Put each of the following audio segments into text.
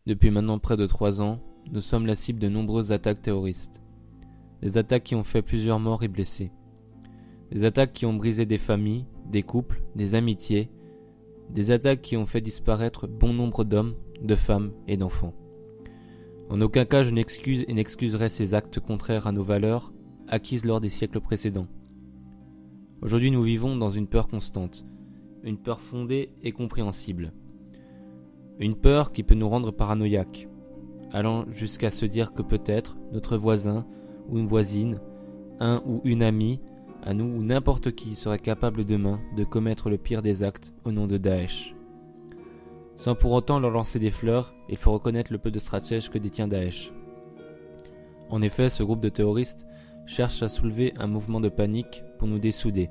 Depuis maintenant près de 3 ans, nous sommes la cible de nombreuses attaques terroristes. Des attaques qui ont fait plusieurs morts et blessés. Des attaques qui ont brisé des familles, des couples, des amitiés. Des attaques qui ont fait disparaître bon nombre d'hommes, de femmes et d'enfants. En aucun cas je n'excuse et n'excuserai ces actes contraires à nos valeurs acquises lors des siècles précédents. Aujourd'hui nous vivons dans une peur constante, une peur fondée et compréhensible. Une peur qui peut nous rendre paranoïaques, allant jusqu'à se dire que peut-être notre voisin ou une voisine, un ou une amie, à nous ou n'importe qui serait capable demain de commettre le pire des actes au nom de Daesh. Sans pour autant leur lancer des fleurs, il faut reconnaître le peu de stratèges que détient Daesh. En effet, ce groupe de terroristes cherche à soulever un mouvement de panique pour nous dessouder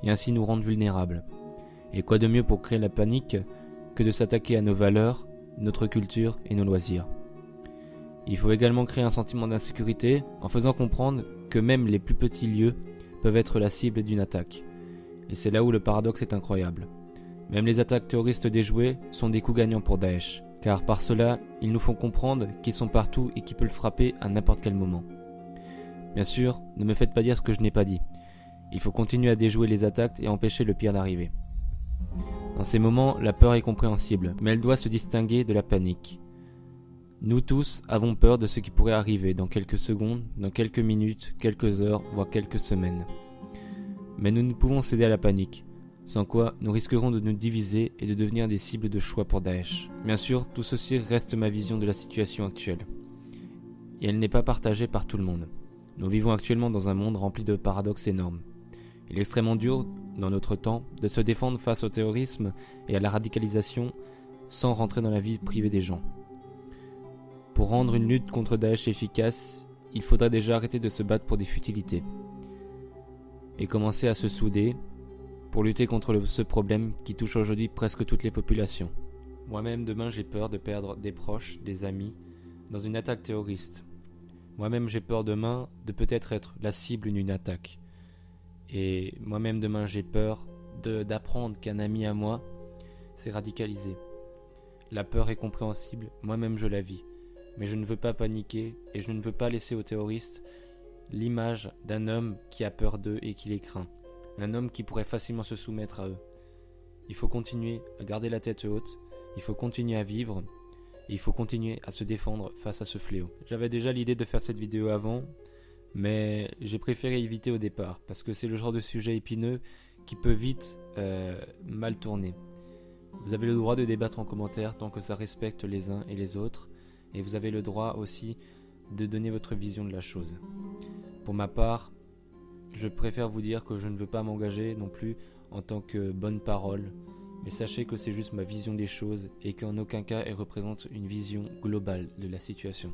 et ainsi nous rendre vulnérables. Et quoi de mieux pour créer la panique que de s'attaquer à nos valeurs, notre culture et nos loisirs. Il faut également créer un sentiment d'insécurité en faisant comprendre que même les plus petits lieux peuvent être la cible d'une attaque. Et c'est là où le paradoxe est incroyable. Même les attaques terroristes déjouées sont des coups gagnants pour Daesh, car par cela, ils nous font comprendre qu'ils sont partout et qu'ils peuvent frapper à n'importe quel moment. Bien sûr, ne me faites pas dire ce que je n'ai pas dit. Il faut continuer à déjouer les attaques et empêcher le pire d'arriver. Dans ces moments, la peur est compréhensible, mais elle doit se distinguer de la panique. Nous tous avons peur de ce qui pourrait arriver dans quelques secondes, dans quelques minutes, quelques heures, voire quelques semaines. Mais nous ne pouvons céder à la panique, sans quoi nous risquerons de nous diviser et de devenir des cibles de choix pour Daesh. Bien sûr, tout ceci reste ma vision de la situation actuelle. Et elle n'est pas partagée par tout le monde. Nous vivons actuellement dans un monde rempli de paradoxes énormes. Il est extrêmement dur, dans notre temps, de se défendre face au terrorisme et à la radicalisation sans rentrer dans la vie privée des gens. Pour rendre une lutte contre Daesh efficace, il faudrait déjà arrêter de se battre pour des futilités et commencer à se souder pour lutter contre ce problème qui touche aujourd'hui presque toutes les populations. Moi-même, demain, j'ai peur de perdre des proches, des amis, dans une attaque terroriste. Moi-même, j'ai peur demain de peut-être être la cible d'une attaque. Et moi-même, demain, j'ai peur d'apprendre qu'un ami à moi s'est radicalisé. La peur est compréhensible, moi-même je la vis. Mais je ne veux pas paniquer et je ne veux pas laisser aux terroristes l'image d'un homme qui a peur d'eux et qui les craint. Un homme qui pourrait facilement se soumettre à eux. Il faut continuer à garder la tête haute, il faut continuer à vivre, et il faut continuer à se défendre face à ce fléau. J'avais déjà l'idée de faire cette vidéo avant, mais j'ai préféré éviter au départ, parce que c'est le genre de sujet épineux qui peut vite mal tourner. Vous avez le droit de débattre en commentaire tant que ça respecte les uns et les autres, et vous avez le droit aussi de donner votre vision de la chose. Pour ma part, je préfère vous dire que je ne veux pas m'engager non plus en tant que bonne parole, mais sachez que c'est juste ma vision des choses et qu'en aucun cas elle représente une vision globale de la situation.